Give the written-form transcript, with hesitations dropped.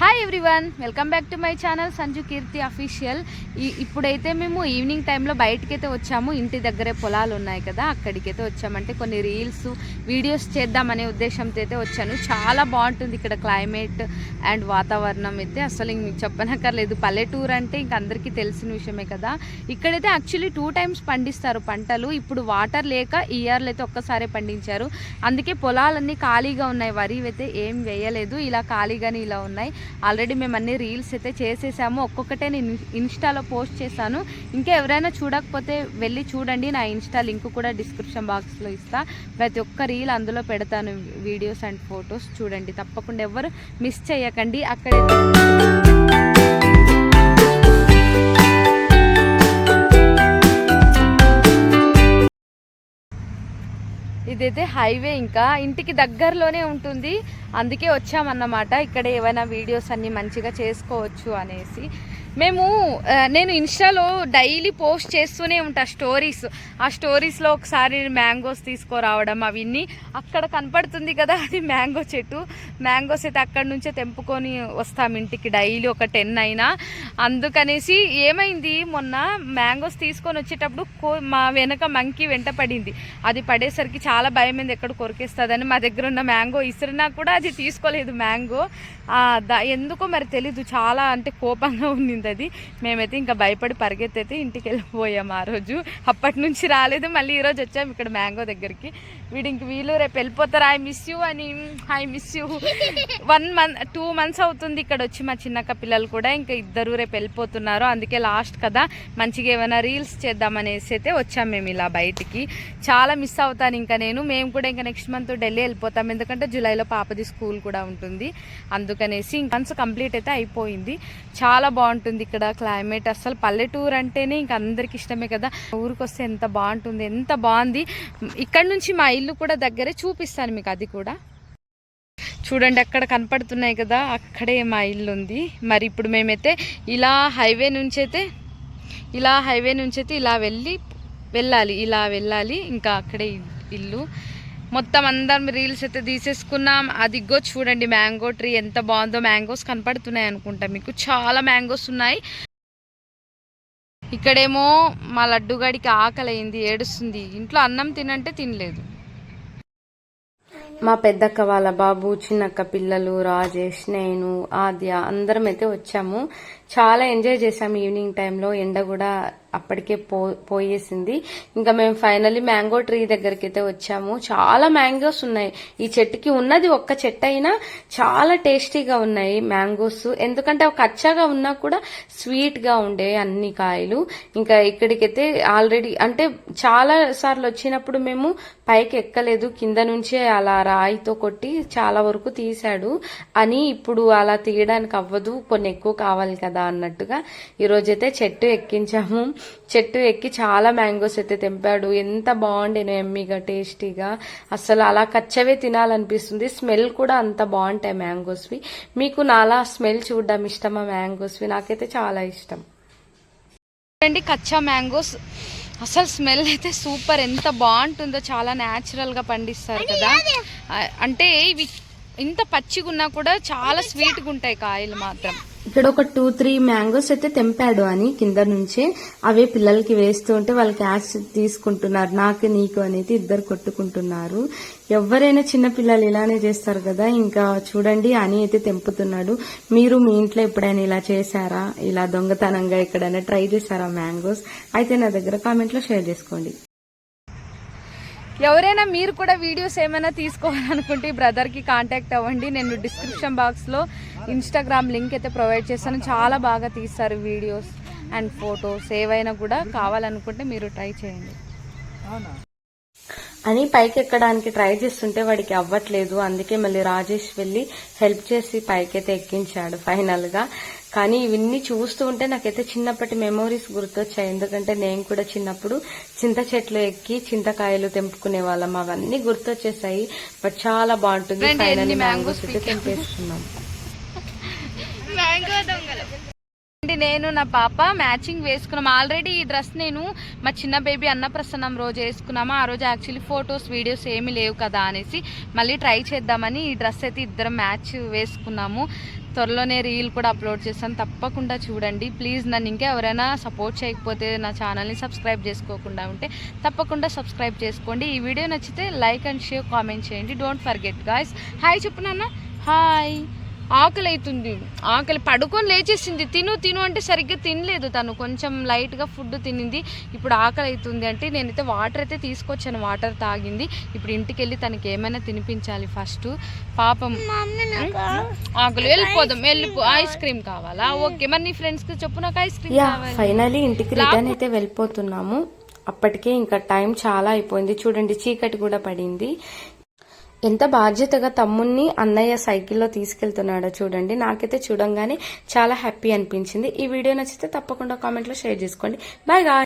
Hi everyone, welcome back to my channel Sanju Keerthi official. ఇప్పుడైతే మేము evening టైంలో బయటకైతే వచ్చాము. ఇంటి దగ్గరే పొలాలు ఉన్నాయి కదా, అక్కడికైతే వచ్చామంటే కొన్ని రీల్స్ వీడియోస్ చేద్దామనే ఉద్దేశంతో అయితే వచ్చాను. చాలా బాగుంటుంది ఇక్కడ క్లైమేట్ అండ్ వాతావరణం అయితే అసలు మీకు చెప్పనక్కర్లేదు. పల్లెటూరు అంటే ఇంక అందరికీ తెలిసిన విషయమే కదా. ఇక్కడైతే యాక్చువల్లీ 2 times పండిస్తారు పంటలు. ఇప్పుడు వాటర్ లేక ఈ ఇయర్లో అయితే ఒక్కసారే పండించారు. అందుకే పొలాలన్నీ ఖాళీగా ఉన్నాయి. వరి అయితే ఏం వేయలేదు, ఇలా ఖాళీగానే ఇలా ఉన్నాయి. ఆల్రెడీ మేము అన్ని రీల్స్ అయితే చేసేసాము. ఒక్కొక్కటే నేను ఇన్స్టాలో పోస్ట్ చేశాను. ఇంకా ఎవరైనా చూడకపోతే వెళ్ళి చూడండి. నా ఇన్స్టా లింక్ కూడా డిస్క్రిప్షన్ బాక్స్లో ఇస్తా. ప్రతి ఒక్క రీల్ అందులో పెడతాను, వీడియోస్ అండ్ ఫొటోస్. చూడండి, తప్పకుండా ఎవరు మిస్ చేయకండి. అక్కడైతే ఇదైతే హైవే, ఇంకా ఇంటికి దగ్గరలోనే ఉంటుంది. అందుకే వచ్చామన్నమాట. ఇక్కడ ఏమైనా వీడియోస్ అన్నీ మంచిగా చేసుకోవచ్చు అనేసి నేను ఇన్స్టాలో డైలీ పోస్ట్ చేస్తూనే ఉంటా స్టోరీస్. ఆ స్టోరీస్లో ఒకసారి మ్యాంగోస్ తీసుకురావడం అవన్నీ. అక్కడ కనపడుతుంది కదా, అది మ్యాంగో చెట్టు. మ్యాంగోస్ అయితే అక్కడి నుంచే తెంపుకొని వస్తాం ఇంటికి డైలీ ఒక 10 అయినా. అందుకనేసి ఏమైంది, మొన్న మ్యాంగోస్ తీసుకొని వచ్చేటప్పుడు మా వెనక మంకీ వెంట పడింది. అది పడేసరికి చాలా భయమైంది, ఎక్కడ కొరికేస్తుందని. మా దగ్గర ఉన్న మ్యాంగో ఇసిరినా కూడా అది తీసుకోలేదు మ్యాంగో. ఎందుకో మరి తెలీదు, చాలా అంటే కోపంగా ఉంది అది. మేమైతే ఇంకా భయపడి పరిగెత్తైతే ఇంటికి వెళ్ళిపోయాం ఆ రోజు. అప్పటి నుంచి రాలేదు. మళ్ళీ ఈరోజు వచ్చాము ఇక్కడ మ్యాంగో దగ్గరికి. వీళ్ళు రేపు వెళ్ళిపోతారు. I miss you 1 month 2 months అవుతుంది ఇక్కడ వచ్చి. మా చిన్నక్క పిల్లలు కూడా ఇంకా ఇద్దరు రేపు వెళ్ళిపోతున్నారు. అందుకే లాస్ట్ కదా, మంచిగా ఏమైనా రీల్స్ చేద్దామనేసి అయితే వచ్చాము మేము ఇలా బయటికి. చాలా మిస్ అవుతాను ఇంకా మేము కూడా ఇంకా నెక్స్ట్ మంత్ ఢిల్లీ వెళ్ళిపోతాం. ఎందుకంటే జూలైలో పాపది స్కూల్ కూడా ఉంటుంది. అందుకనేసి ఇంక మంత్స్ కంప్లీట్ అయితే అయిపోయింది. చాలా బాగుంటుంది ఇక్కడ క్లైమేట్. అసలు పల్లెటూరు అంటేనే ఇంక అందరికి ఇష్టమే కదా. ఊరికి వస్తే ఎంత బాగుంటుంది, ఎంత బాగుంది. ఇక్కడ నుంచి మా ఇల్లు కూడా దగ్గరే, చూపిస్తాను మీకు అది కూడా. చూడండి అక్కడ కనపడుతున్నాయి కదా, అక్కడే మా ఇల్లు ఉంది. మరి ఇప్పుడు మేమైతే ఇలా హైవే నుంచి అయితే ఇలా వెళ్ళాలి. ఇంకా అక్కడే ఇల్లు. మొత్తం అందరం రీల్స్ అయితే తీసేసుకున్నాం. అదిగో చూడండి మ్యాంగో ట్రీ ఎంత బాగుందో. మ్యాంగోస్ కనపడుతున్నాయి అనుకుంటా మీకు, చాలా మ్యాంగోస్ ఉన్నాయి. ఇక్కడేమో మా లడ్డుగాడికి ఆకలి ఏడుస్తుంది. ఇంట్లో అన్నం తినంటే తినలేదు. మా పెద్దక్క వాళ్ళ బాబు, చిన్నక్క పిల్లలు, రాజేష్, నేను, ఆద్య అందరం అయితే వచ్చాము. చాలా ఎంజాయ్ చేసాము ఈవినింగ్ టైంలో. ఎండ కూడా అప్పటికే పోయేసింది. ఇంకా మేము ఫైనల్లీ మ్యాంగో ట్రీ దగ్గరికి అయితే వచ్చాము. చాలా మ్యాంగోస్ ఉన్నాయి. ఈ చెట్టుకి ఉన్నది ఒక్క చెట్టు అయినా చాలా టేస్టీగా ఉన్నాయి మ్యాంగోస్. ఎందుకంటే ఒక కచ్చాగా ఉన్నా కూడా స్వీట్ గా ఉండే అన్ని కాయలు. ఇంకా ఇక్కడికైతే ఆల్రెడీ అంటే చాలా సార్లు వచ్చినప్పుడు మేము పైకి ఎక్కలేదు, కింద నుంచే అలా రాయితో కొట్టి చాలా వరకు తీశాడు అని. ఇప్పుడు అలా తీయడానికి అవ్వదు, కొన్ని ఎక్కువ కావాలి కదా అన్నట్టుగా ఈరోజైతే చెట్టు ఎక్కించాము. చెట్టు ఎక్కి చాలా మ్యాంగోస్ అయితే తెంపాడు. ఎంత బాగుండేనో, ఎమ్మీగా, టేస్టీగా. అసలు అలా కచ్చవే తినాలనిపిస్తుంది. స్మెల్ కూడా అంత బాగుంటాయి మ్యాంగోస్వి. మీకు నాలా స్మెల్ చూడడం ఇష్టమా మ్యాంగోస్వి? నాకైతే చాలా ఇష్టం. చూడండి కచ్చా మ్యాంగోస్, అసలు స్మెల్ అయితే సూపర్, ఎంత బాగుంటుందో. చాలా న్యాచురల్ గా పండిస్తారు కదా. అంటే ఇవి ఇంత పచ్చిగా ఉన్నా కూడా చాలా స్వీట్గా ఉంటాయి కాయలు మాత్రం. ఇక్కడ ఒక 2-3 మ్యాంగోస్ అయితే తెంపాడు అని కింద నుంచే. అవే పిల్లలకి వేస్తూ ఉంటే వాళ్ళకి యాసిడ్ తీసుకుంటున్నారు. నాకు నీకు అనేది ఇద్దరు కొట్టుకుంటున్నారు. ఎవరైనా చిన్న పిల్లలు ఇలానే చేస్తారు కదా. ఇంకా చూడండి అని అయితే తెంపుతున్నాడు. మీరు మీ ఇంట్లో ఎప్పుడైనా ఇలా చేశారా? ఇలా దొంగతనంగా ఎక్కడైనా ట్రై చేశారా మ్యాంగోస్? అయితే నా దగ్గర కామెంట్ లో షేర్ చేసుకోండి. ఎవరైనా మీరు కూడా వీడియోస్ ఏమైనా తీసుకోవాలనుకుంటే బ్రదర్కి కాంటాక్ట్ అవ్వండి. నేను డిస్క్రిప్షన్ బాక్స్లో ఇన్స్టాగ్రామ్ లింక్ అయితే ప్రొవైడ్ చేస్తాను. చాలా బాగా తీస్తారు వీడియోస్ అండ్ ఫొటోస్. ఏవైనా కూడా కావాలనుకుంటే మీరు ట్రై చేయండి అని. పైకి ఎక్కడానికి ట్రై చేస్తుంటే వాడికి అవ్వట్లేదు. అందుకే మళ్ళీ రాజేష్ వెళ్ళి హెల్ప్ చేసి పైకైతే ఎక్కించాడు ఫైనల్ గా. కానీ ఇవన్నీ చూస్తూ ఉంటే నాకైతే చిన్నప్పటి మెమోరీస్ గుర్తొచ్చాయి. ఎందుకంటే నేను కూడా చిన్నప్పుడు చింత చెట్లు ఎక్కి చింతకాయలు తెంపుకునే వాళ్ళం. అవన్నీ గుర్తొచ్చేసాయి. బట్ చాలా బాగుంటుంది. ఫైనల్లీ మ్యాంగోస్ అయితే తెంపేసుకున్నాం. నేను నా పాప మ్యాచింగ్ వేసుకున్నాం ఆల్రెడీ. ఈ డ్రెస్ నేను మా చిన్న బేబీ అన్నప్రసన్నం రోజు వేసుకున్నాము. ఆ రోజు యాక్చువల్లీ ఫొటోస్ వీడియోస్ ఏమీ లేవు కదా అనేసి మళ్ళీ ట్రై చేద్దామని ఈ డ్రెస్ అయితే ఇద్దరం మ్యాచ్ వేసుకున్నాము. త్వరలోనే రీల్ కూడా అప్లోడ్ చేస్తాను, తప్పకుండా చూడండి ప్లీజ్. నన్ను ఇంకా ఎవరైనా సపోర్ట్ చేయకపోతే నా ఛానల్ని సబ్స్క్రైబ్ చేసుకోకుండా ఉంటే తప్పకుండా సబ్స్క్రైబ్ చేసుకోండి. ఈ వీడియో నచ్చితే లైక్ అండ్ షేర్ కామెంట్ చేయండి. Don't forget guys. హాయ్ చెప్పు నాన్న. హాయ్. ఆకలి అవుతుంది, ఆకలి పడుకొని లేచేసింది. తిను అంటే సరిగ్గా తినలేదు తను, కొంచెం లైట్గా ఫుడ్ తినింది. ఇప్పుడు ఆకలి అవుతుంది అంటే నేనైతే వాటర్ అయితే తీసుకొచ్చాను, వాటర్ తాగింది. ఇప్పుడు ఇంటికి వెళ్ళి తనకి ఏమైనా తినిపించాలి ఫస్ట్. పాపం ఆకలి. వెళ్ళిపో. ఐస్ క్రీమ్ కావాలా? ఓకే మరి నీ ఫ్రెండ్స్కి చెప్పు నాకు ఐస్ క్రీమ్ కావాలి. ఫైనలీ ఇంటికి రిటర్న్ అయితే వెళ్ళిపోతున్నాము. అప్పటికే ఇంకా టైం చాలా అయిపోయింది. చూడండి చీకటి కూడా పడింది. ఎంత బాధ్యతగా తమ్ముణ్ణి అన్నయ్య సైకిల్లో తీసుకెళ్తున్నాడో చూడండి. నాకైతే చూడంగానే చాలా హ్యాపీ అనిపించింది. ఈ వీడియో నచ్చితే తప్పకుండా కామెంట్లో షేర్ చేసుకోండి. Bye guys.